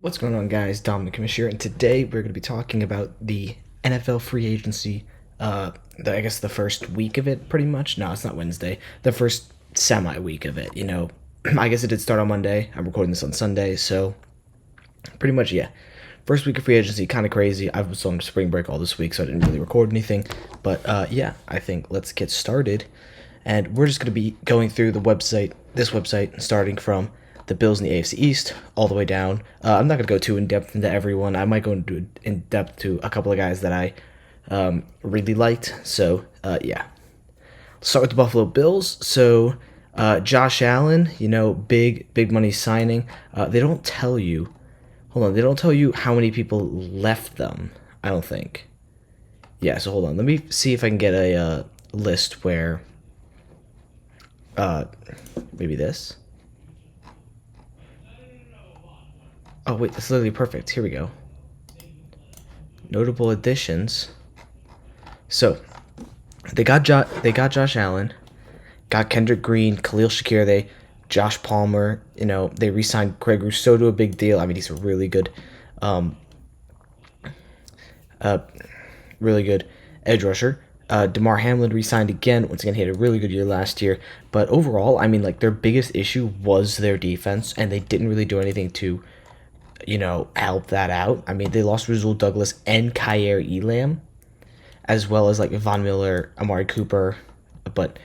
What's going on, guys? Dom The Commish here, and today we're going to be talking about the NFL free agency. I guess the first week of it, pretty much. No, it's not Wednesday. The first semi-week of it. I guess it did start on Monday. I'm recording this on Sunday, so pretty much, yeah. First week of free agency, kind of crazy. I was on spring break all this week, so I didn't really record anything. But yeah, I think let's get started, and we're just going to be going through this website, starting from the Bills in the AFC East all the way down. I'm not going to go too in-depth into everyone. I might go into in-depth to a couple of guys that I really liked. So, yeah. Let's start with the Buffalo Bills. So, Josh Allen, big money signing. They don't tell you. Hold on. They don't tell you how many people left them, I don't think. Yeah, so hold on. Let me see if I can get a list where... maybe this. Oh, wait, that's literally perfect. Here we go. Notable additions. So, they got Josh Allen, got Kendrick Green, Khalil Shakir, Josh Palmer. They re-signed Greg Rousseau to a big deal. I mean, he's a really good, edge rusher. DeMar Hamlin re-signed again. Once again, he had a really good year last year. But overall, I mean, their biggest issue was their defense, and they didn't really do anything to help that out. I mean, they lost Rasul Douglas and Kyer Elam, as well as Von Miller, Amari Cooper. But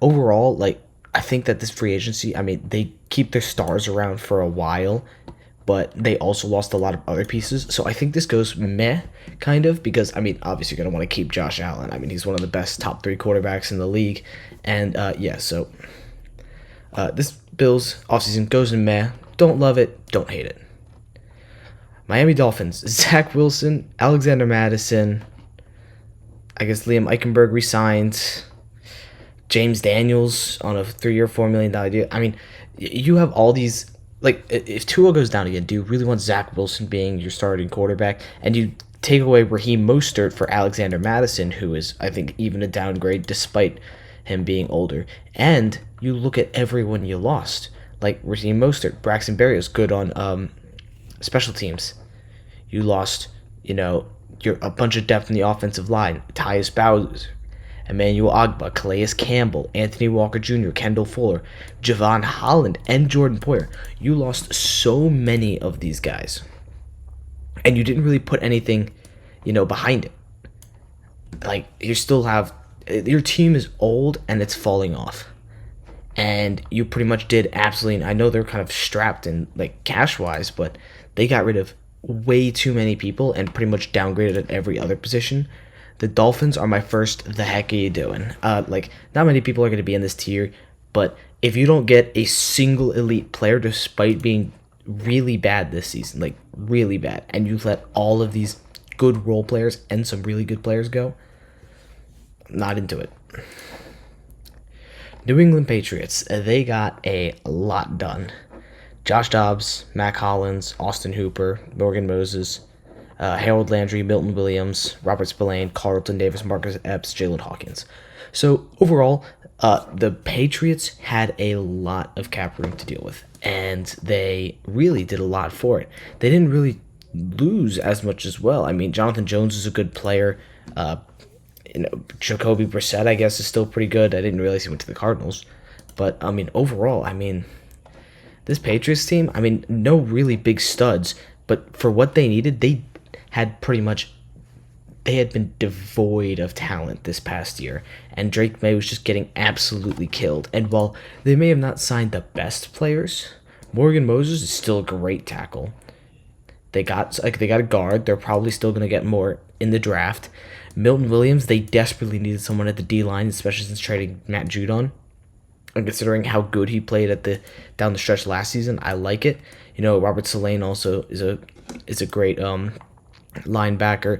overall, I think that this free agency, I mean, they keep their stars around for a while, but they also lost a lot of other pieces. So I think this goes meh, kind of, because, I mean, obviously you're going to want to keep Josh Allen. I mean, he's one of the best top 3 quarterbacks in the league. And, yeah, so this Bills offseason goes in meh. Don't love it, don't hate it. Miami Dolphins, Zach Wilson, Alexander Madison, I guess Liam Eichenberg re-signed, James Daniels on a 3-year, $4 million deal. I mean, you have all these, if Tua goes down again, do you really want Zach Wilson being your starting quarterback? And you take away Raheem Mostert for Alexander Madison, who is, I think, even a downgrade despite him being older. And you look at everyone you lost, like Raheem Mostert, Braxton Berrios, good on special teams. You lost, a bunch of depth in the offensive line. Tyus Bowser, Emmanuel Ogbah, Calais Campbell, Anthony Walker Jr., Kendall Fuller, Javon Holland, and Jordan Poyer. You lost so many of these guys. And you didn't really put anything, behind it. You still have... Your team is old and it's falling off. And you pretty much did absolutely... I know they're kind of strapped in, cash-wise, but they got rid of way too many people and pretty much downgraded at every other position. The Dolphins are my first, the heck are you doing? Not many people are going to be in this tier, but if you don't get a single elite player despite being really bad this season, really bad, and you let all of these good role players and some really good players go, not into it. New England Patriots, they got a lot done. Josh Dobbs, Mac Hollins, Austin Hooper, Morgan Moses, Harold Landry, Milton Williams, Robert Spillane, Carlton Davis, Marcus Epps, Jalen Hawkins. So overall, the Patriots had a lot of cap room to deal with, and they really did a lot for it. They didn't really lose as much as well. I mean, Jonathan Jones is a good player. Jacoby Brissett, I guess, is still pretty good. I didn't realize he went to the Cardinals. But, I mean, overall, this Patriots team, no really big studs, but for what they needed, they had been devoid of talent this past year, and Drake May was just getting absolutely killed. And while they may have not signed the best players, Morgan Moses is still a great tackle. They got a guard. They're probably still going to get more in the draft. Milton Williams, they desperately needed someone at the D-line, especially since trading Matt Judon. And considering how good he played down the stretch last season, I like it. Robert Spillane also is a great linebacker.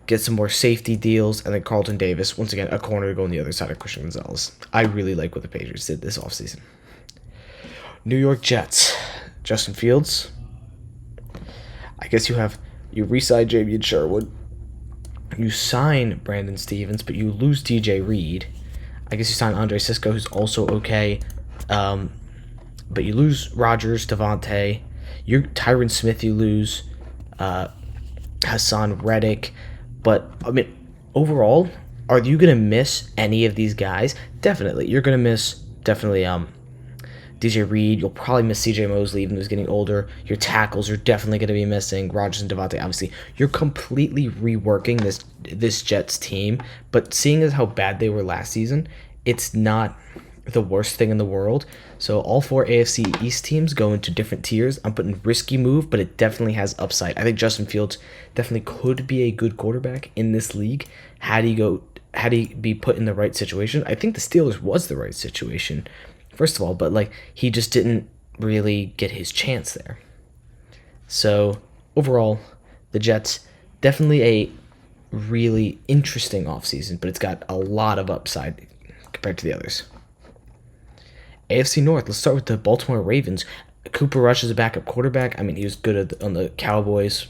Get some more safety deals, and then Carlton Davis, once again, a corner to go on the other side of Christian Gonzalez. I really like what the Patriots did this offseason. New York Jets, Justin Fields. I guess you re-sign Jamian Sherwood. You sign Brandon Stevens, but you lose DJ Reed. I guess you sign Andre Sisco, who's also okay. But you lose Rodgers, Devontae. You're Tyron Smith, you lose. Hassan Reddick. But I mean, overall, are you gonna miss any of these guys? Definitely, you're gonna miss definitely DJ Reed. You'll probably miss CJ Mosley, even though he's getting older. Your tackles are definitely going to be missing. Rogers and Devontae, obviously. You're completely reworking this Jets team. But seeing as how bad they were last season, it's not the worst thing in the world. So all four AFC East teams go into different tiers. I'm putting risky move, but it definitely has upside. I think Justin Fields definitely could be a good quarterback in this league. Had he be put in the right situation? I think the Steelers was the right situation, first of all, but like he just didn't really get his chance there. So overall, the Jets definitely a really interesting offseason, but it's got a lot of upside compared to the others. AFC North, let's start with the Baltimore Ravens. Cooper Rush is a backup quarterback. I mean, he was good on the Cowboys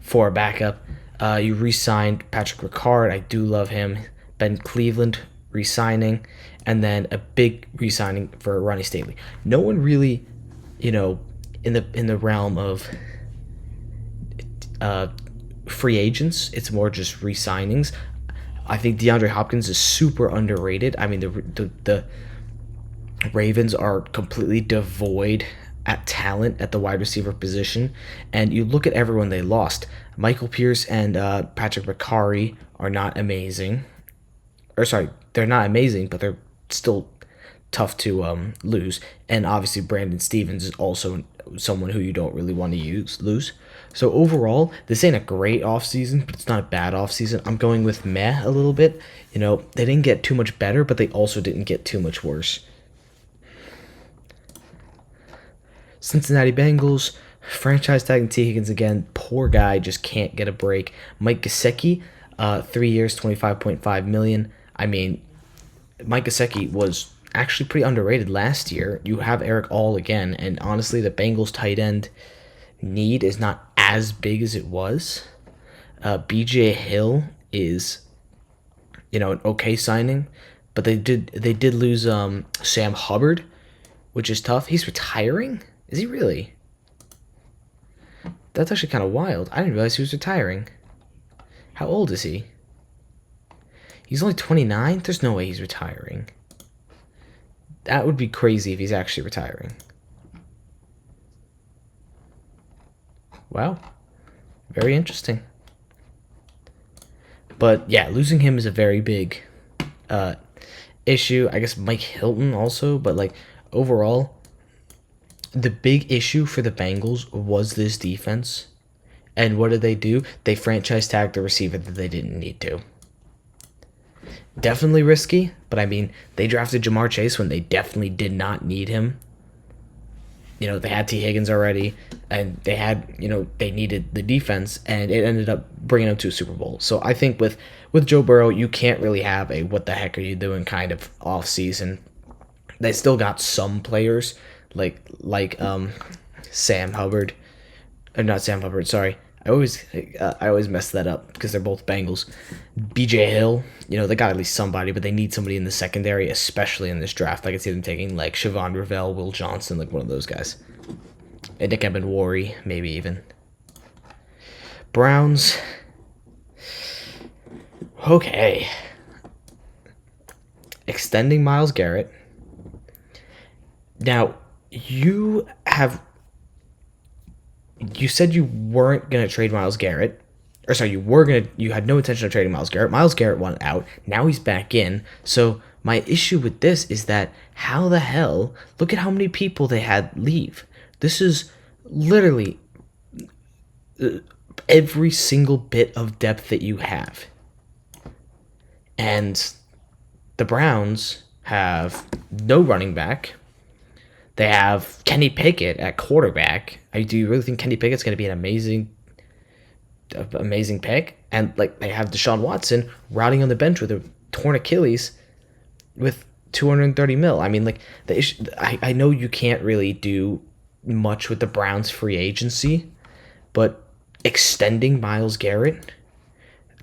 for a backup. You re-signed Patrick Ricard. I do love him. Ben Cleveland re-signing. And then a big re-signing for Ronnie Stanley. No one really, in the realm of free agents, it's more just re-signings. I think DeAndre Hopkins is super underrated. I mean, the Ravens are completely devoid at talent at the wide receiver position, and you look at everyone they lost. Michael Pierce and Patrick Ricard are not amazing. Or sorry, they're not amazing, but they're still tough to lose. And obviously Brandon Stevens is also someone who you don't really want to lose. So overall, this ain't a great offseason, but it's not a bad offseason. I'm going with meh a little bit. They didn't get too much better, but they also didn't get too much worse. Cincinnati Bengals, franchise tagging T. Higgins again. Poor guy, just can't get a break. Mike Gesicki, 3 years, $25.5 million. I mean, Mike Gesicki was actually pretty underrated last year. You have Eric All again, and honestly, the Bengals tight end need is not as big as it was. BJ Hill is, an okay signing, but they did lose Sam Hubbard, which is tough. He's retiring? Is he really? That's actually kind of wild. I didn't realize he was retiring. How old is he? He's only 29? There's no way he's retiring. That would be crazy if he's actually retiring. Wow. Very interesting. But yeah, losing him is a very big issue. I guess Mike Hilton also, but like overall, the big issue for the Bengals was this defense. And what did they do? They franchise tagged the receiver that they didn't need to. Definitely risky, but I mean, they drafted Jamar Chase when they definitely did not need him. They had T. Higgins already, and they had, they needed the defense, and it ended up bringing them to a Super Bowl. So I think with Joe Burrow, you can't really have a what the heck are you doing kind of off season. They still got some players like Sam Hubbard, or not Sam Hubbard. Sorry, I always mess that up because they're both Bengals. BJ Hill, they got at least somebody, but they need somebody in the secondary, especially in this draft. I could see them taking like Siobhan Revell, Will Johnson, like one of those guys. And Nick Ebenwari, maybe even. Browns. Okay. Extending Myles Garrett. Now, you said you weren't going to trade Myles Garrett. Or sorry, you had no intention of trading Myles Garrett. Myles Garrett went out. Now he's back in. So my issue with this is that how the hell, look at how many people they had leave. This is literally every single bit of depth that you have. And the Browns have no running back. They have Kenny Pickett at quarterback. Do you really think Kenny Pickett's going to be an amazing pick? And like they have Deshaun Watson rotting on the bench with a torn Achilles with $230 million. I mean, like the issue. I know you can't really do much with the Browns free agency, but extending Myles Garrett,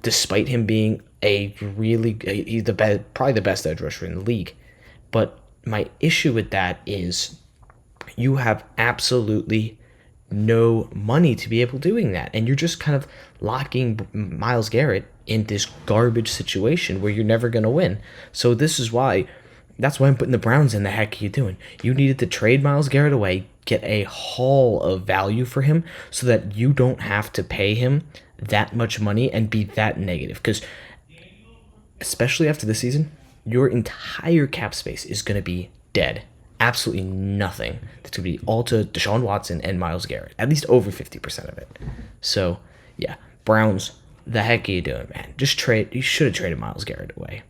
despite him being he's probably the best edge rusher in the league, but my issue with that is you have absolutely no money to be able doing that, and you're just kind of locking Miles Garrett in this garbage situation where you're never going to win. So this is why, that's why I'm putting the Browns in. The heck are you doing? You needed to trade Miles Garrett away, get a haul of value for him so that you don't have to pay him that much money and be that negative. Because especially after this season, your entire cap space is going to be dead. Absolutely nothing. That's going to be all to Deshaun Watson and Miles Garrett. At least over 50% of it. So, yeah. Browns, the heck are you doing, man? Just trade. You should have traded Miles Garrett away.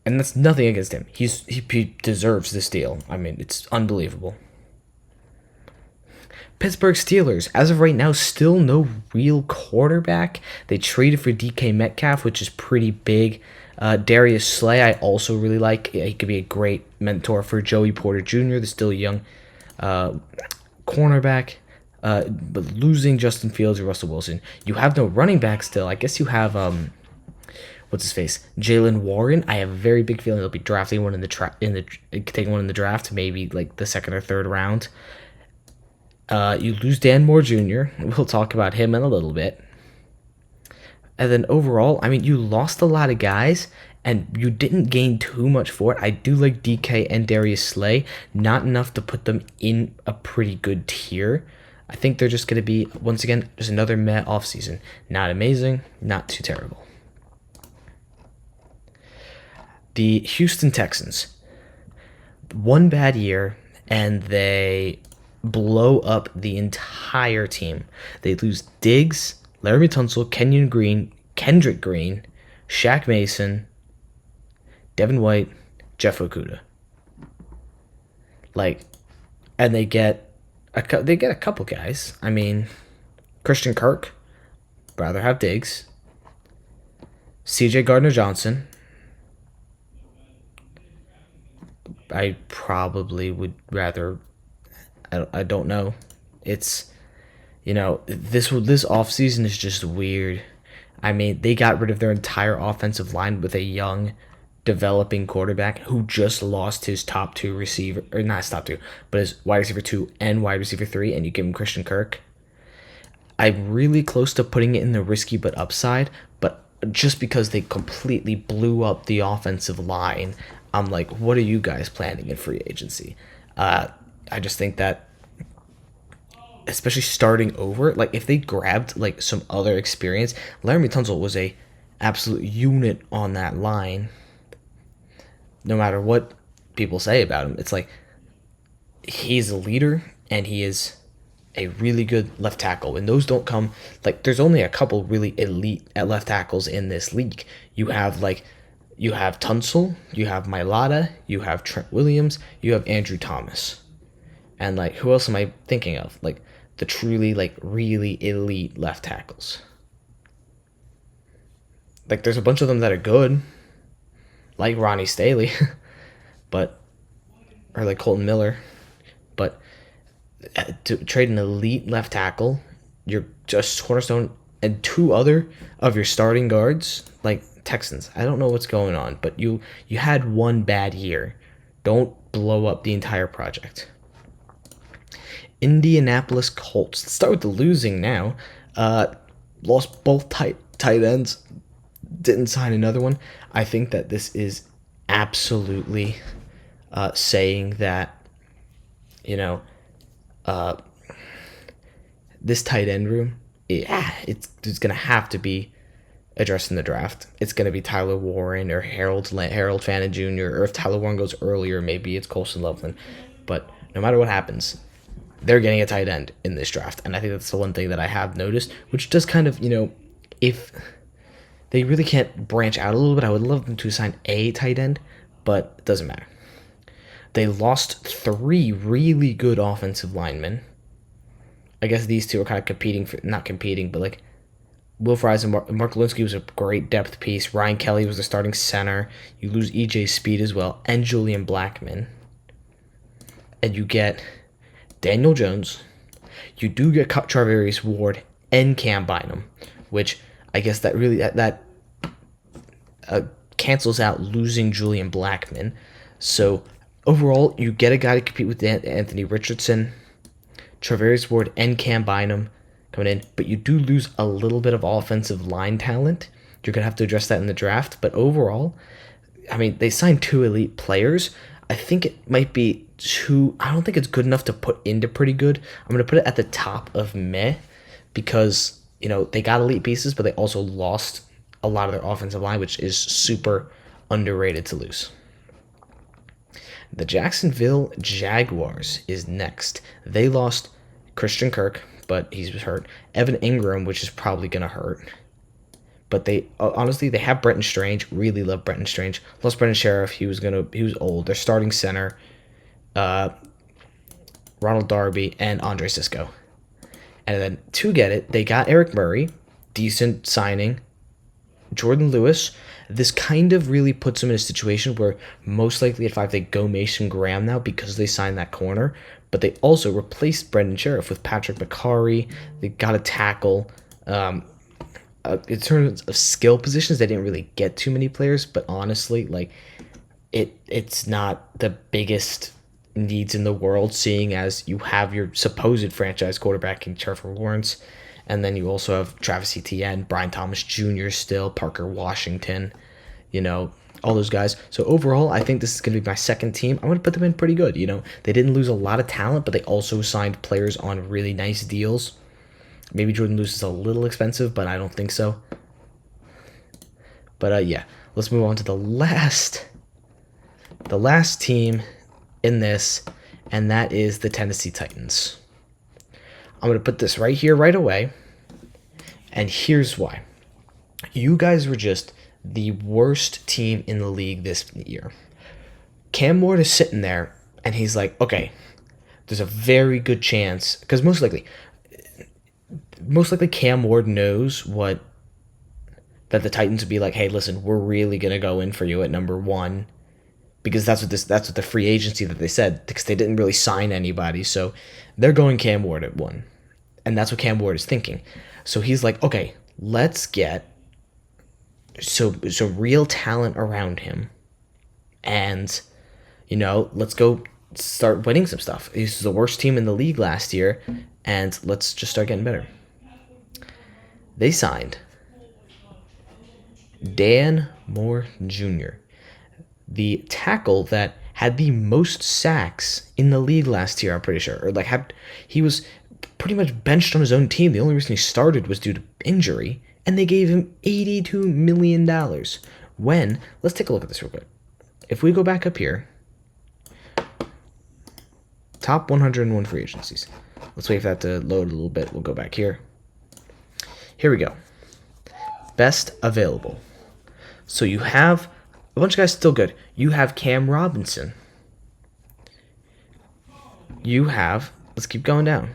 And that's nothing against him. He deserves this deal. I mean, it's unbelievable. Pittsburgh Steelers, as of right now, still no real quarterback. They traded for DK Metcalf, which is pretty big. Darius Slay, I also really like. He could be a great mentor for Joey Porter Jr., the still young cornerback. But losing Justin Fields or Russell Wilson, you have no running back still. I guess you have what's his face, Jalen Warren. I have a very big feeling they'll be drafting one taking one in the draft, maybe like the second or third round. You lose Dan Moore Jr. We'll talk about him in a little bit. And then overall, I mean, you lost a lot of guys, and you didn't gain too much for it. I do like DK and Darius Slay. Not enough to put them in a pretty good tier. I think they're just going to be, once again, just another meh offseason. Not amazing, not too terrible. The Houston Texans. One bad year, and they blow up the entire team. They lose Diggs, Laramie Tunsil, Kendrick Green, Shaq Mason, Devin White, Jeff Okudah. And they get a couple guys. I mean, Christian Kirk, rather have Diggs, C.J. Gardner-Johnson. I probably would rather. I don't know. It's, this offseason is just weird. I mean, they got rid of their entire offensive line with a young, developing quarterback who just lost his top two receiver, or not his top two, but his wide receiver 2 and wide receiver 3, and you give him Christian Kirk. I'm really close to putting it in the risky but upside, but just because they completely blew up the offensive line, I'm like, what are you guys planning in free agency? I just think that, especially starting over, if they grabbed some other experience, Laramie Tunsil was a absolute unit on that line. No matter what people say about him, it's he's a leader and he is a really good left tackle. And those don't come there's only a couple really elite at left tackles in this league. You have Tunsil, you have Mailata, you have Trent Williams, you have Andrew Thomas. And who else am I thinking of? The truly really elite left tackles. There's a bunch of them that are good, like Ronnie Staley, or Colton Miller, but to trade an elite left tackle, you're just cornerstone, and 2 other of your starting guards, Texans. I don't know what's going on, but you had one bad year. Don't blow up the entire project. Indianapolis Colts. Let's start with the losing now. Lost both tight ends. Didn't sign another one. I think that this is absolutely saying that, this tight end room, it's going to have to be addressed in the draft. It's going to be Tyler Warren or Harold Fannin Jr., or if Tyler Warren goes earlier, maybe it's Colson Loveland. But no matter what happens, they're getting a tight end in this draft. And I think that's the one thing that I have noticed, which does kind of, if they really can't branch out a little bit, I would love them to sign a tight end, but it doesn't matter. They lost 3 really good offensive linemen. I guess these 2 are kind of not competing, but Will Fries and Mark Lewinsky was a great depth piece. Ryan Kelly was the starting center. You lose E.J. Speed as well, and Julian Blackmon. And you get Daniel Jones. You do get Charvarius Ward and Cam Bynum, which I guess that really that cancels out losing Julian Blackmon. So overall, you get a guy to compete with Anthony Richardson, Travarius Ward and Cam Bynum coming in, but you do lose a little bit of offensive line talent. You're going to have to address that in the draft. But overall, I mean, they signed two elite players. I think it might be too. I don't think it's good enough to put into pretty good. I'm going to put it at the top of meh because, they got elite pieces, but they also lost a lot of their offensive line, which is super underrated to lose. The Jacksonville Jaguars is next. They lost Christian Kirk, but he's hurt. Evan Ingram, which is probably going to hurt. But they honestly, they have Brenton Strange. Really love Brenton Strange. Lost Brendan Sheriff. He was old. Their starting center, Ronald Darby and Andre Sisco. And then to get it, they got Eric Murray, decent signing. Jordan Lewis. This kind of really puts them in a situation where most likely at 5 they go Mason Graham now because they signed that corner. But they also replaced Brendan Sheriff with Patrick McCarry. They got a tackle. In terms of skill positions, they didn't really get too many players. But honestly, it's not the biggest needs in the world, seeing as you have your supposed franchise quarterback in Trevor Lawrence. And then you also have Travis Etienne, Brian Thomas Jr. still, Parker Washington, all those guys. So overall, I think this is going to be my second team. I'm going to put them in pretty good. They didn't lose a lot of talent, but they also signed players on really nice deals. Maybe Jordan Lewis is a little expensive, but I don't think so. But yeah, let's move on to the last team in this, and that is the Tennessee Titans. I'm going to put this right here right away. And here's why. You guys were just the worst team in the league this year. Cam Ward is sitting there, and he's like, okay, there's a very good chance, because most likely Cam Ward knows that the Titans would be like, hey, listen, we're really going to go in for you at number 1. Because that's what the free agency that they said, because they didn't really sign anybody. So they're going Cam Ward at 1. And that's what Cam Ward is thinking. So he's like, okay, let's get so real talent around him. And, let's go start winning some stuff. He's the worst team in the league last year. And let's just start getting better. They signed Dan Moore Jr., the tackle that had the most sacks in the league last year, I'm pretty sure. Or he was pretty much benched on his own team. The only reason he started was due to injury, and they gave him $82 million. Let's take a look at this real quick. If we go back up here, top 101 free agencies. Let's wait for that to load a little bit. We'll go back here. Here we go. Best available. So you have a bunch of guys still good. You have Cam Robinson. You have, let's keep going down.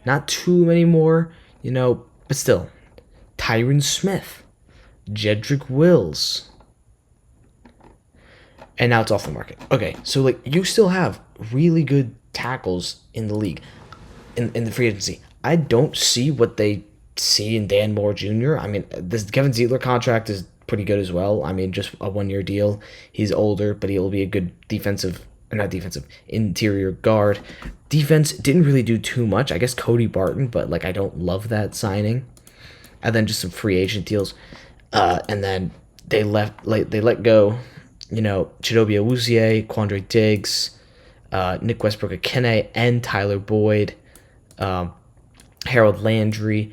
Not too many more, but still. Tyron Smith. Jedrick Wills. And now it's off the market. Okay, so you still have really good tackles in the league, in the free agency. I don't see what they see in Dan Moore Jr. I mean, this Kevin Zeitler contract is pretty good as well. I mean, just a 1-year deal. He's older, but he'll be a good interior guard. Defense didn't really do too much. I guess Cody Barton, but I don't love that signing. And then just some free agent deals. And then they let go, Chidobe Awuzie, Quandre Diggs, Nick Westbrook-Akene, and Tyler Boyd, Harold Landry.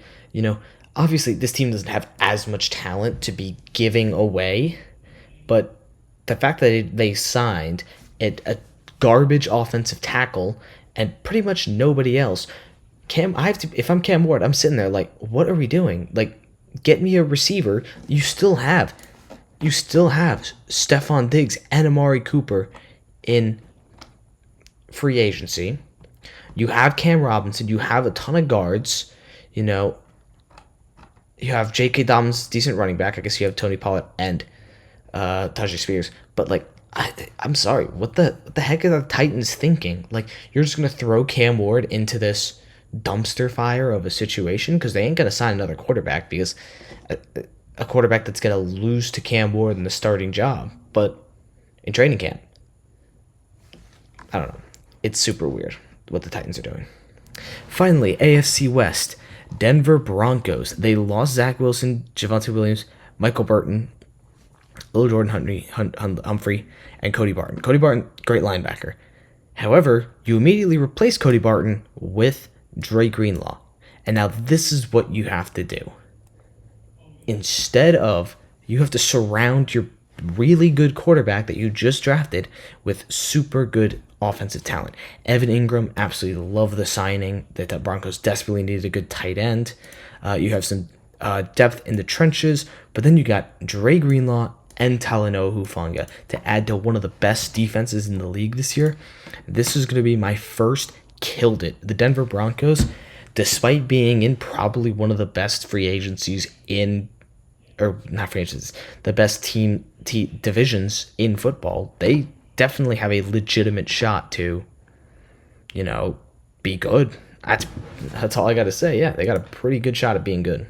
Obviously this team doesn't have as much talent to be giving away, but the fact that they signed a garbage offensive tackle and pretty much nobody else. If I'm Cam Ward, I'm sitting there what are we doing? Get me a receiver. You still have Stephon Diggs and Amari Cooper in free agency. You have Cam Robinson. You have a ton of guards. You have J.K. Dobbins, decent running back. I guess you have Tony Pollard and Tajay Spears. But I'm sorry, what the heck are the Titans thinking? You're just gonna throw Cam Ward into this dumpster fire of a situation because they ain't gonna sign another quarterback because a quarterback that's gonna lose to Cam Ward in the starting job, but in training camp, I don't know. It's super weird. what the Titans are doing. Finally, AFC West, Denver Broncos. They lost Zach Wilson, Javonte Williams, Michael Burton, Lil Jordan Humphrey, and Cody Barton. Cody Barton, great linebacker. However, you immediately replace Cody Barton with Dre Greenlaw. And now this is what you have to do. Instead of, you have to surround your really good quarterback that you just drafted with super good offensive talent. Evan Ingram, absolutely love the signing. The Broncos desperately needed a good tight end. You have some depth in the trenches, but then you got Dre Greenlaw and Talanoa Hufanga to add to one of the best defenses in the league this year. This is going to be my first killed it. The Denver Broncos, despite being in probably one of the best free agencies in, or not free agencies, the best team divisions in football, they definitely have a legitimate shot to, be good. That's all I got to say. Yeah, they got a pretty good shot at being good.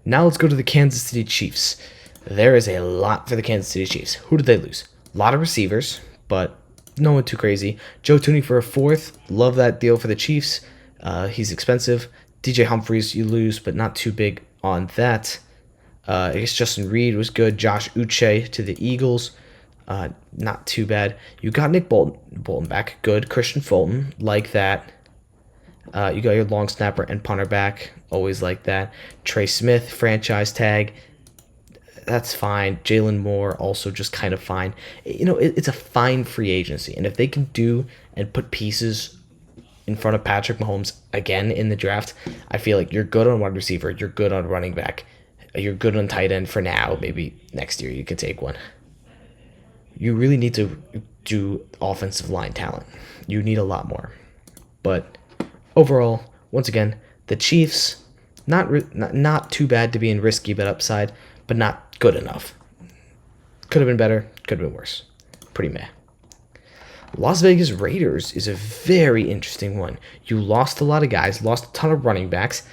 Now let's go to the Kansas City Chiefs. There is a lot for the Kansas City Chiefs. Who did they lose? A lot of receivers, but no one too crazy. Joe Thuney for a fourth. Love that deal for the Chiefs. He's expensive. DJ Humphries you lose, but not too big on that. I guess Justin Reed was good. Josh Uche to the Eagles. Not too bad. You got Nick Bolton back. Good. Christian Fulton. Like that. You got your long snapper and punter back. Always like that. Trey Smith, franchise tag. That's fine. Jalen Moore, also just kind of fine. It's a fine free agency. And if they can do and put pieces in front of Patrick Mahomes again in the draft, I feel like you're good on wide receiver. You're good on running back. You're good on tight end for now. Maybe next year you can take one. You really need to do offensive line talent. You need a lot more. But overall, once again, the Chiefs, not too bad to be in risky but upside, but not good enough. Could have been better, could have been worse. Pretty meh. Las Vegas Raiders is a very interesting one. You lost a lot of guys, lost a ton of running backs.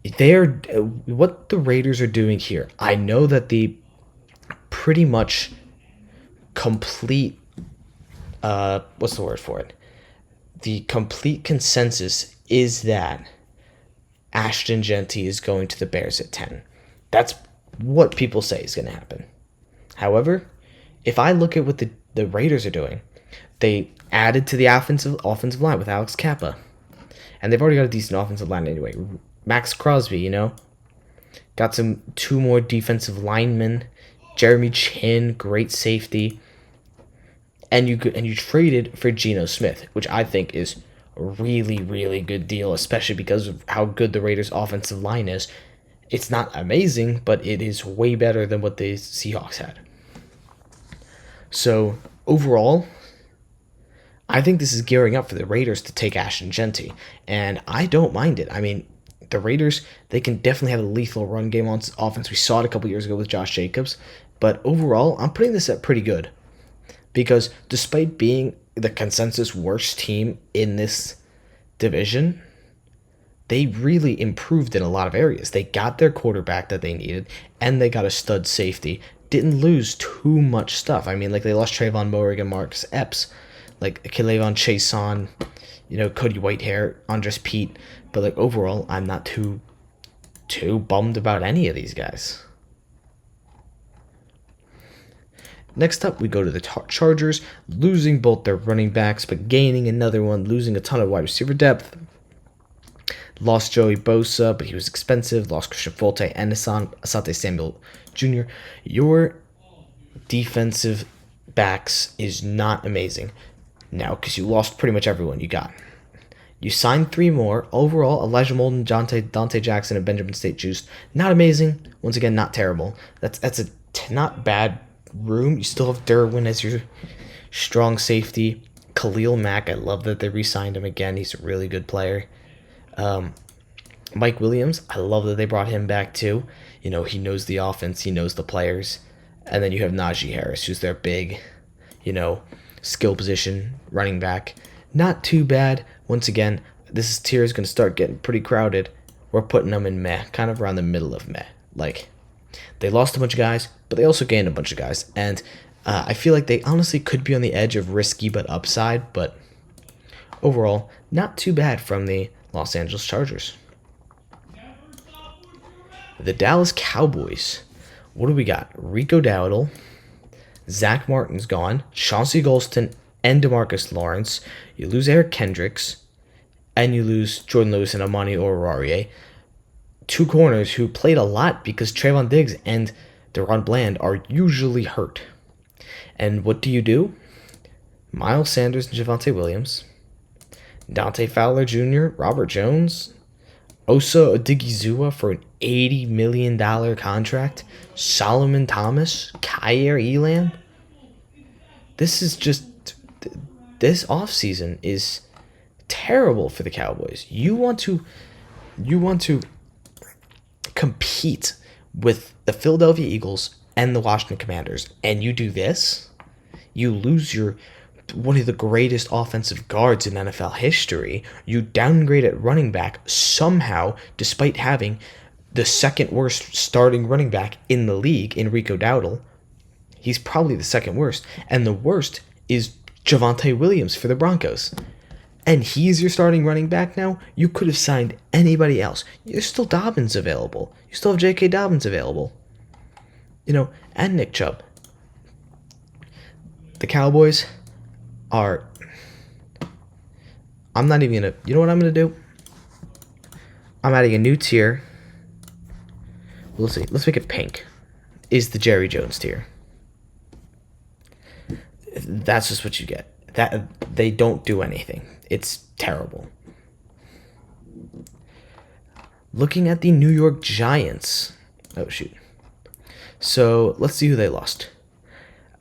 What the Raiders are doing here, I know that the pretty much complete, what's the word for it? The complete consensus is that Ashton Genty is going to the Bears at 10. That's what people say is going to happen. However, if I look at what the Raiders are doing, they added to the offensive line with Alex Kappa. And they've already got a decent offensive line anyway. Max Crosby, got two more defensive linemen. Jeremy Chin, great safety. And you traded for Geno Smith, which I think is a really, really good deal, especially because of how good the Raiders' offensive line is. It's not amazing, but it is way better than what the Seahawks had. So, overall, I think this is gearing up for the Raiders to take Ashton Genty, and I don't mind it. I mean, the Raiders, they can definitely have a lethal run game on offense. We saw it a couple years ago with Josh Jacobs, but overall, I'm putting this at pretty good. Because despite being the consensus worst team in this division, they really improved in a lot of areas. They got their quarterback that they needed, and they got a stud safety. Didn't lose too much stuff. I mean, they lost Trayvon Moehrig and Marcus Epps, K'Lavon Chaisson, Cody Whitehair, Andres Pete. But overall, I'm not too bummed about any of these guys. Next up, we go to the Chargers, losing both their running backs, but gaining another one, losing a ton of wide receiver depth. Lost Joey Bosa, but he was expensive. Lost Christian Fulte and Asante Samuel Jr. Your defensive backs is not amazing now because you lost pretty much everyone you got. You signed 3 more. Overall, Elijah Molden, Dante Jackson, and Benjamin State-Juiced. Not amazing. Once again, not terrible. That's a not bad room. You still have Derwin as your strong safety. Khalil Mack, I love that they re-signed him again. He's a really good player. Mike Williams, I love that they brought him back too. He knows the offense, he knows the players. And then you have Najee Harris, who's their big, skill position running back. Not too bad. Once again, this tier is going to start getting pretty crowded. We're putting them in meh, kind of around the middle of meh. They lost a bunch of guys, but they also gained a bunch of guys. And I feel like they honestly could be on the edge of risky but upside, but overall, not too bad from the Los Angeles Chargers. The Dallas Cowboys. What do we got? Rico Dowdle, Zach Martin's gone, Chauncey Golston, and DeMarcus Lawrence. You lose Eric Kendricks, and you lose Jordan Lewis and Amani Oruwariye. Two corners who played a lot because Trayvon Diggs and Deron Bland are usually hurt. And what do? Miles Sanders and Javonte Williams, Dante Fowler Jr., Robert Jones, Osa Odigizua for an $80 million contract, Solomon Thomas, Kyer Elam. This offseason is terrible for the Cowboys. You want to compete with the Philadelphia Eagles and the Washington Commanders, and you do this, you lose your one of the greatest offensive guards in NFL history. You downgrade at running back somehow, despite having the second worst starting running back in the league in Rico Dowdle. He's probably the second worst, and the worst is Javonte Williams for the Broncos. And he's your starting running back now? You could have signed anybody else. There's still Dobbins available. You still have J.K. Dobbins available. And Nick Chubb. The Cowboys are... I'm not even going to... You know what I'm going to do? I'm adding a new tier. Let's see. Let's make it pink. Is the Jerry Jones tier. That's just what you get. That they don't do anything. It's terrible. Looking at the New York Giants. Oh, shoot. So, let's see who they lost.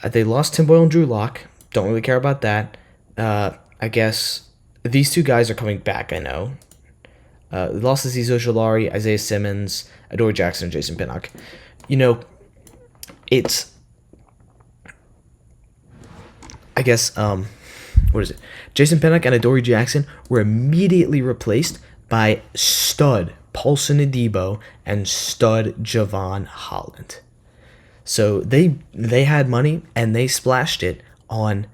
They lost Tim Boyle and Drew Lock. Don't really care about that. I guess these two guys are coming back, I know. They lost Azeez Ojulari, Isaiah Simmons, Adoree Jackson, and Jason Pinnock. It's... I guess, what is it? Jason Pinnock and Adoree Jackson were immediately replaced by stud Paulson Adebo and stud Javon Holland. So they had money and they splashed it on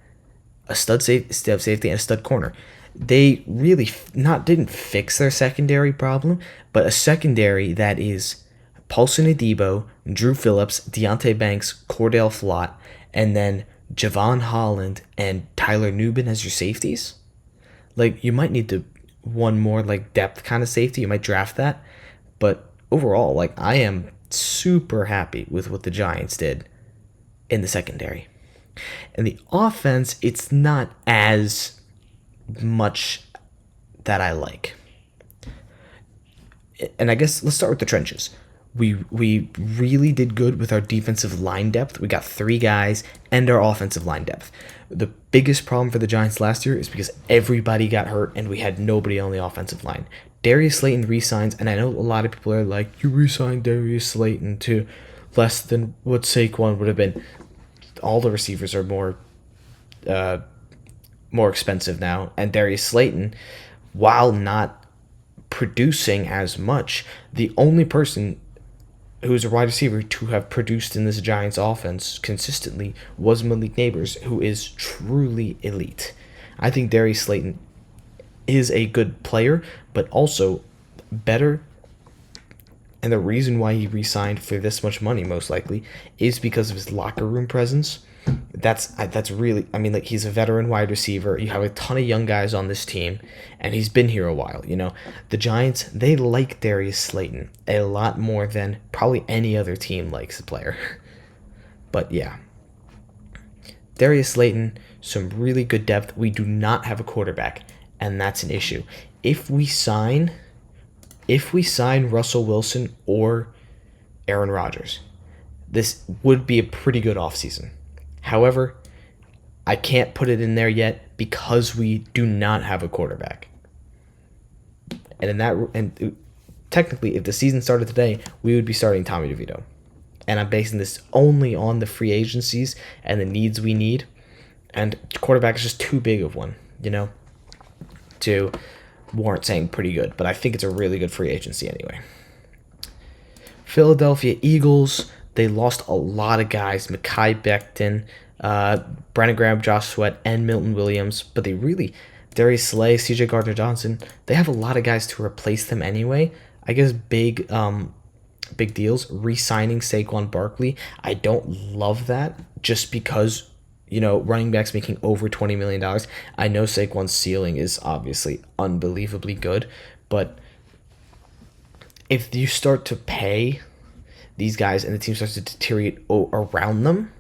a stud safety and a stud corner. They really didn't fix their secondary problem, but a secondary that is Paulson Adebo, Drew Phillips, Deontay Banks, Cordell Flott, and then Javon Holland and Tyler Nubin as your safeties. You might need one more depth kind of safety. You might draft that. But overall, I am super happy with what the Giants did in the secondary. And the offense, it's not as much that I like. And I guess let's start with the trenches. We really did good with our defensive line depth. We got 3 guys and our offensive line depth. The biggest problem for the Giants last year is because everybody got hurt and we had nobody on the offensive line. Darius Slayton re-signs, and I know a lot of people are like, you re-signed Darius Slayton to less than what Saquon would have been. All the receivers are more expensive now, and Darius Slayton, while not producing as much, the only person who's a wide receiver to have produced in this Giants offense consistently was Malik Neighbors, who is truly elite. I think Darius Slayton is a good player, but also better. And the reason why he re-signed for this much money, most likely, is because of his locker room presence. That's really, he's a veteran wide receiver. You have a ton of young guys on this team, and he's been here a while. The Giants, they like Darius Slayton a lot more than probably any other team likes the player. But yeah, Darius Slayton, some really good depth. We do not have a quarterback, and that's an issue. If we sign Russell Wilson or Aaron Rodgers, this would be a pretty good offseason. However, I can't put it in there yet because we do not have a quarterback. And technically, if the season started today, we would be starting Tommy DeVito. And I'm basing this only on the free agencies and the needs we need. And quarterback is just too big of one, to warrant saying pretty good. But I think it's a really good free agency anyway. Philadelphia Eagles, they lost a lot of guys. Mekhi Becton, Brandon Graham, Josh Sweat, and Milton Williams. But they really Darius Slay, CJ Gardner Johnson, they have a lot of guys to replace them anyway. I guess big deals. Re-signing Saquon Barkley, I don't love that just because running backs making over $20 million. I know Saquon's ceiling is obviously unbelievably good, but if you start to pay these guys and the team starts to deteriorate around them,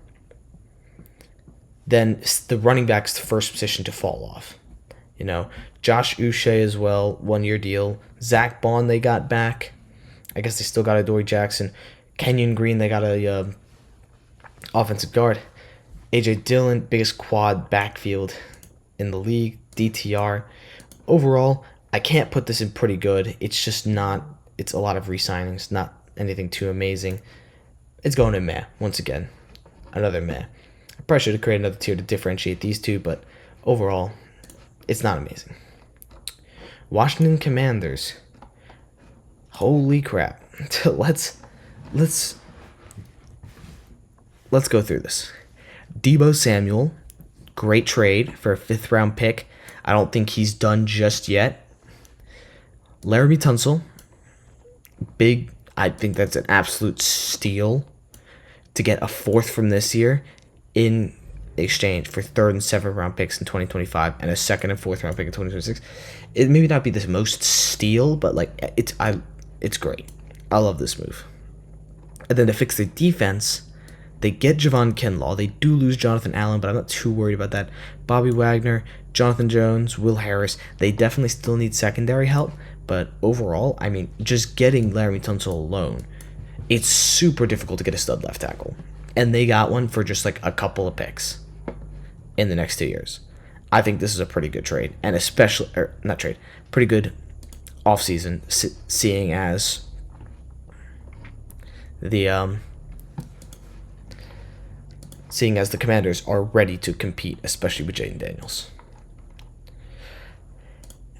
then the running back's the first position to fall off. Josh Uche as well, 1 year deal. Zach Bond they got back. I guess they still got Adoree Jackson. Kenyon Green they got a offensive guard. AJ Dillon, biggest quad backfield in the league. DTR. Overall, I can't put this in pretty good. It's just not. It's a lot of re-signings, not anything too amazing. It's going in meh once again. Another meh. I probably should have created another tier to differentiate these two, but overall, it's not amazing. Washington Commanders. Holy crap. Let's go through this. Deebo Samuel, great trade for a 5th-round pick. I don't think he's done just yet. Laramie Tunsil, big. I think that's an absolute steal to get a 4th from this year in exchange for 3rd and 7th round picks in 2025 and a 2nd and 4th round pick in 2026. It may not be the most steal, but it's great. I love this move. And then to fix the defense, they get Javon Kinlaw. They do lose Jonathan Allen, but I'm not too worried about that. Bobby Wagner, Jonathan Jones, Will Harris, they definitely still need secondary help. But overall, just getting Laramie Tunsil alone, it's super difficult to get a stud left tackle. And they got one for just a couple of picks in the next 2 years. I think this is a pretty good trade. And especially, not trade, pretty good offseason, seeing as the Commanders are ready to compete, especially with Jaden Daniels.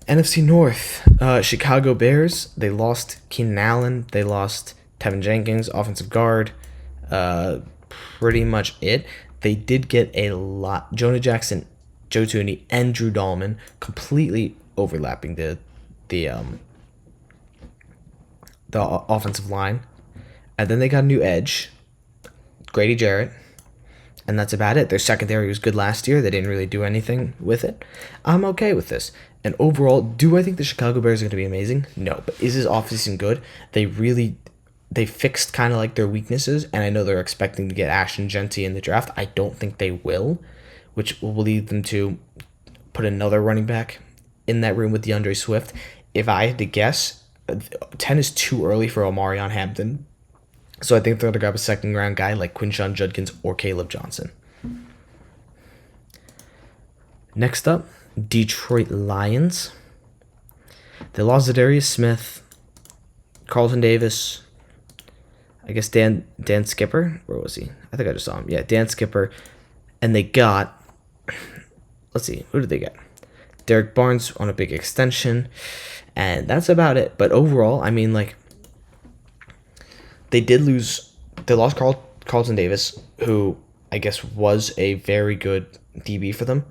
NFC North, Chicago Bears, they lost Keenan Allen, they lost Tevin Jenkins, offensive guard, pretty much it. They did get a lot, Jonah Jackson, Joe Thuney, and Drew Dahlman, completely overlapping the offensive line. And then they got a new edge, Grady Jarrett, and that's about it. Their secondary was good last year. They didn't really do anything with it. I'm okay with this. And overall, do I think the Chicago Bears are going to be amazing? No. But is this offseason good? They fixed kind of their weaknesses, and I know they're expecting to get Ashton Genty in the draft. I don't think they will, which will lead them to put another running back in that room with DeAndre Swift. If I had to guess, 10 is too early for Omarion Hampton. So I think they're going to grab a 2nd-round guy like Quinshon Judkins or Caleb Johnson. Next up, Detroit Lions. They lost Zadarius Smith, Carlton Davis, I guess Dan Skipper. Where was he? I think I just saw him. Yeah, Dan Skipper. And they got, let's see, who did they get? Derek Barnes on a big extension. And that's about it. But overall, they lost Carlton Davis, who I guess was a very good DB for them,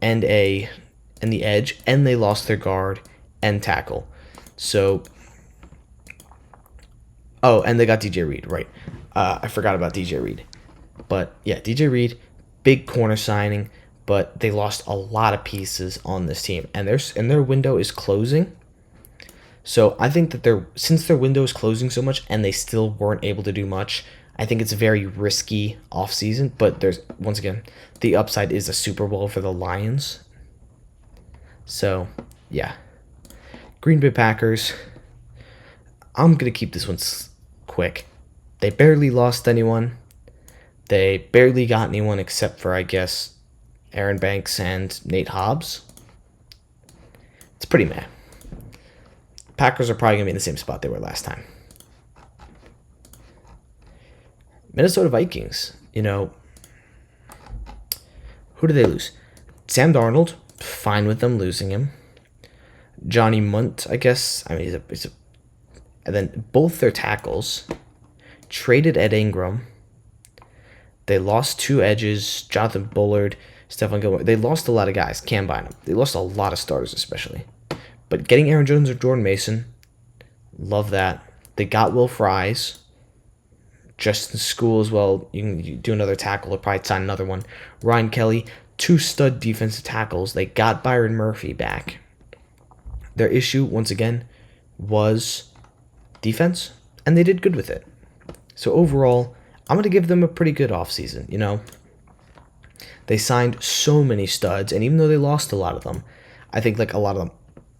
and the edge, and they lost their guard and tackle. So, and they got DJ Reed, right? I forgot about DJ Reed. But yeah, DJ Reed, big corner signing, but they lost a lot of pieces on this team, and their window is closing. So I think that since their window is closing so much and they still weren't able to do much, I think it's a very risky offseason. But there's, once again, the upside is a Super Bowl for the Lions. So, yeah. Green Bay Packers. I'm going to keep this one quick. They barely lost anyone. They barely got anyone except for, I guess, Aaron Banks and Nate Hobbs. It's pretty meh. Packers are probably going to be in the same spot they were last time. Minnesota Vikings, who did they lose? Sam Darnold, fine with them losing him. Johnny Munt, I guess. And then both their tackles. Traded Ed Ingram. They lost 2 edges, Jonathan Bullard, Stephon Gilmore. They lost a lot of guys. Can't buy them. They lost a lot of starters, especially. But getting Aaron Jones or Jordan Mason, love that. They got Will Fries. Just in school as well. You can do another tackle or probably sign another one. Ryan Kelly, 2 stud defensive tackles. They got Byron Murphy back. Their issue, once again, was defense, and they did good with it. So overall, I'm going to give them a pretty good offseason, you know. They signed so many studs, and even though they lost a lot of them, I think like a lot of them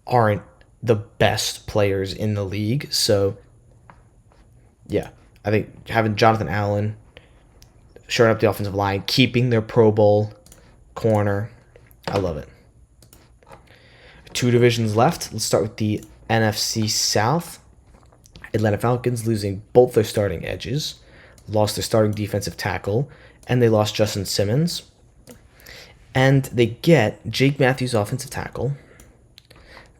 aren't the best players in the league. So, yeah, I think having Jonathan Allen shoring up the offensive line, keeping their Pro Bowl corner, I love it. 2 divisions left. Let's start with the NFC South. Atlanta Falcons losing both their starting edges, lost their starting defensive tackle, and they lost Justin Simmons. And they get Jake Matthews, offensive tackle.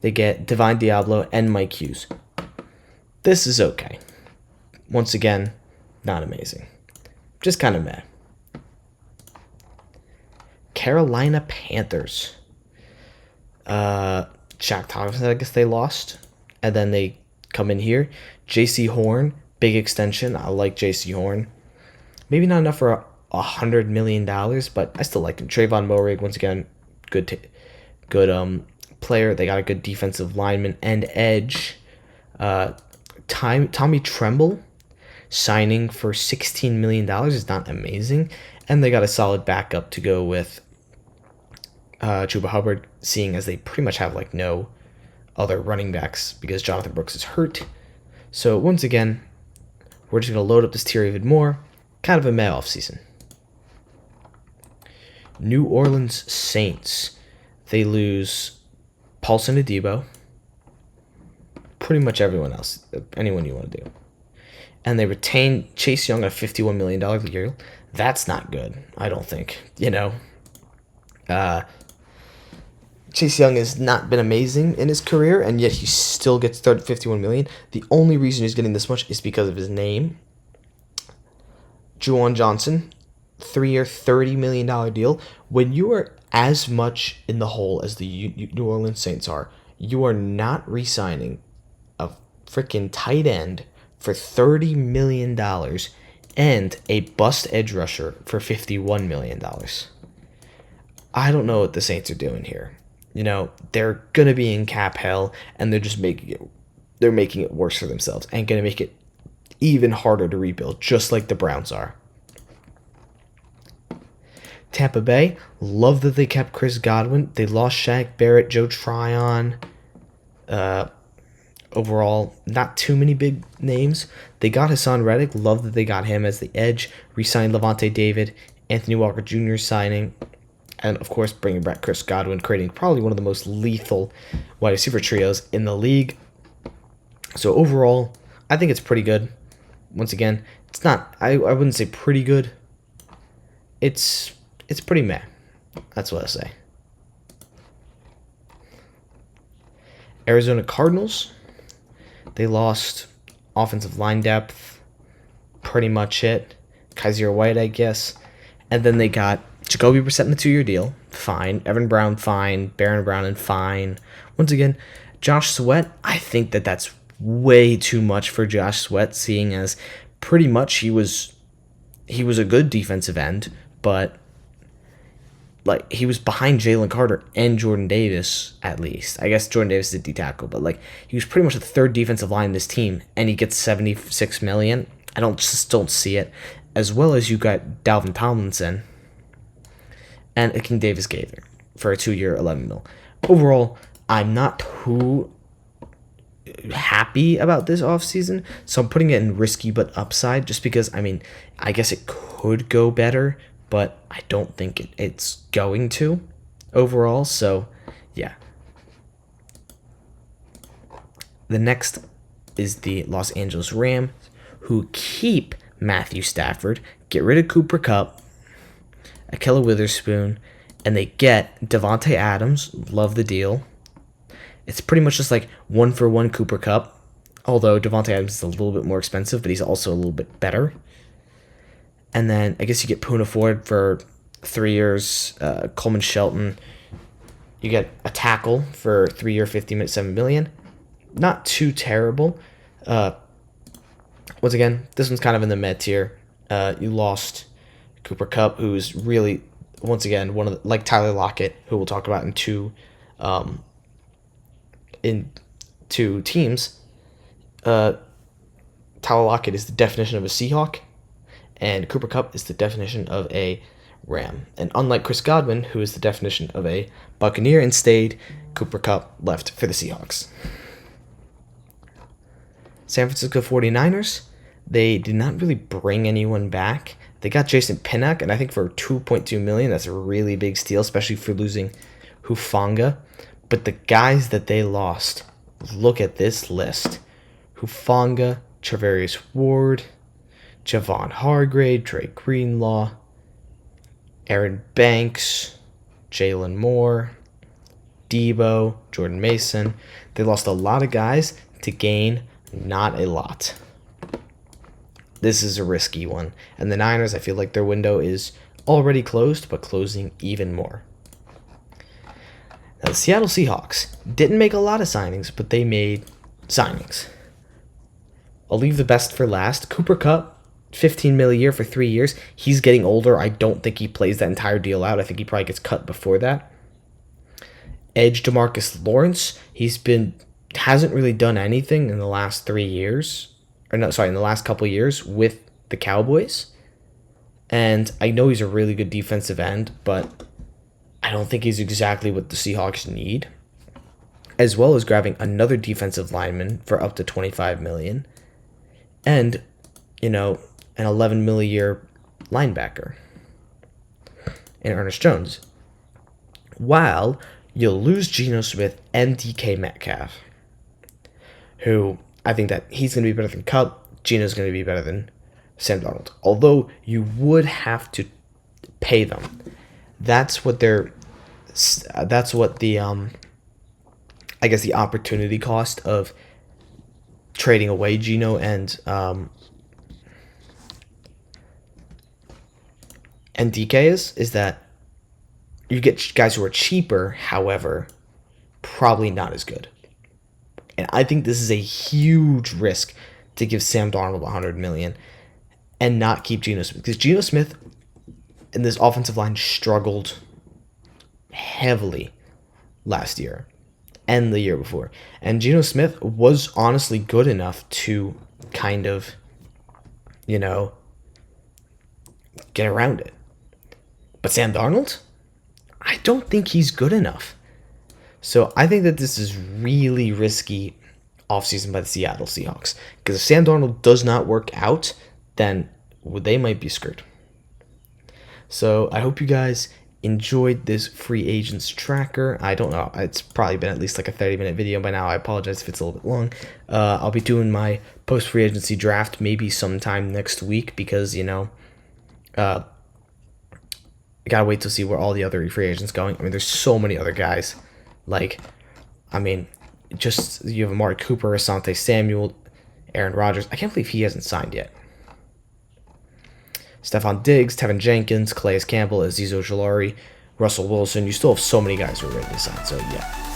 They get Divine Diablo and Mike Hughes. This is okay. Once again, not amazing. Just kind of meh. Carolina Panthers. Shaq Thompson, I guess they lost. And then they come in here. J.C. Horn, big extension. I like J.C. Horn. Maybe not enough for $100 million, but I still like him. Trayvon Moehrig, once again, good player. They got a good defensive lineman and edge. Tommy Tremble signing for $16 million is not amazing. And they got a solid backup to go with Chuba Hubbard, seeing as they pretty much have like no other running backs because Jonathan Brooks is hurt. So once again, we're just going to load up this tier even more. Kind of a meh offseason. New Orleans Saints. They lose Paulson Adebo. Pretty much everyone else. Anyone you want to do. And they retain Chase Young at a $51 million deal. That's not good, I don't think. You know, Chase Young has not been amazing in his career, and yet he still gets started $51 million. The only reason he's getting this much is because of his name. Juwan Johnson, 3-year, $30 million deal. When you are as much in the hole as the New Orleans Saints are, you are not re-signing a freaking tight end for $30 million and a bust edge rusher for $51 million. I don't know what the Saints are doing here. You know, they're going to be in cap hell, and they're just making it worse for themselves and going to make it even harder to rebuild, just like the Browns are. Tampa Bay, love that they kept Chris Godwin. They lost Shaq Barrett, Joe Tryon. Overall, not too many big names. They got Hassan Reddick. Love that they got him as the edge. Re-signed Levante David. Anthony Walker Jr. signing. And, of course, bringing back Chris Godwin, creating probably one of the most lethal wide receiver trios in the league. So, overall, I think it's pretty good. Once again, it's not, I wouldn't say pretty good. It's pretty meh. That's what I say. Arizona Cardinals. They lost offensive line depth. Pretty much it. Kaiser White, I guess. And then they got Jacoby Brissett in the 2-year deal. Fine. Evan Brown, fine. Baron Brown, and fine. Once again, Josh Sweat, I think that's way too much for Josh Sweat, seeing as pretty much he was a good defensive end, but like he was behind Jalen Carter and Jordan Davis at least. I guess Jordan Davis is a D tackle, but like he was pretty much the third defensive line in this team, and he gets $76 million. I don't see it. As well as you got Dalvin Tomlinson and King Davis Gaither for a 2-year, $11 million. Overall, I'm not too happy about this offseason, so I'm putting it in risky but upside just because, I mean, I guess it could go better, but I don't think it's going to overall, so yeah. The next is the Los Angeles Rams, who keep Matthew Stafford, get rid of Cooper Kupp, Ahkello Witherspoon, and they get Devontae Adams. Love the deal. It's pretty much just like 1-for-1 Cooper Kupp, although Devontae Adams is a little bit more expensive, but he's also a little bit better. And then I guess you get Poona Ford for 3 years. Coleman Shelton. You get a tackle for 3 year, 50 minute, 7 million. Not too terrible. Once again, this one's kind of in the mid tier. You lost Cooper Kupp, who's really, once again, one of the, like Tyler Lockett, who we'll talk about in two teams. Tyler Lockett is the definition of a Seahawk, and Cooper Kupp is the definition of a Ram. And unlike Chris Godwin, who is the definition of a Buccaneer and stayed, Cooper Kupp left for the Seahawks. San Francisco 49ers, they did not really bring anyone back. They got Jason Pinnock, and I think for $2.2 million, that's a really big steal, especially for losing Hufanga. But the guys that they lost, look at this list. Hufanga, Travarius Ward, Javon Hargrave, Trey Greenlaw, Aaron Banks, Jalen Moore, Debo, Jordan Mason. They lost a lot of guys to gain not a lot. This is a risky one. And the Niners, I feel like their window is already closed, but closing even more. Now, the Seattle Seahawks didn't make a lot of signings, but they made signings. I'll leave the best for last. Cooper Kupp, $15 million a year for 3 years. He's getting older. I don't think he plays that entire deal out. I think he probably gets cut before that. Edge DeMarcus Lawrence, hasn't really done anything in the last 3 years. In the last couple of years with the Cowboys. And I know he's a really good defensive end, but I don't think he's exactly what the Seahawks need. As well as grabbing another defensive lineman for up to $25 million. And, an $11 million a year linebacker in Ernest Jones. While you'll lose Geno Smith and DK Metcalf, who I think that he's going to be better than Kupp. Geno's going to be better than Sam Darnold. Although you would have to pay them. That's what the the opportunity cost of trading away Geno and DK is that you get guys who are cheaper, however, probably not as good. And I think this is a huge risk to give Sam Darnold $100 million and not keep Geno Smith. Because Geno Smith in this offensive line struggled heavily last year and the year before. And Geno Smith was honestly good enough to kind of, get around it. But Sam Darnold, I don't think he's good enough. So I think that this is really risky offseason by the Seattle Seahawks. Because if Sam Darnold does not work out, then they might be screwed. So I hope you guys enjoyed this free agents tracker. I don't know. It's probably been at least like a 30-minute video by now. I apologize if it's a little bit long. I'll be doing my post-free agency draft maybe sometime next week because, I gotta wait to see where all the other free agents going. I mean, there's so many other guys. You have Amari Cooper, Asante Samuel, Aaron Rodgers. I can't believe he hasn't signed yet. Stephon Diggs, Tevin Jenkins, Calais Campbell, Azeez Ojulari, Russell Wilson. You still have so many guys who are ready to sign. So, yeah.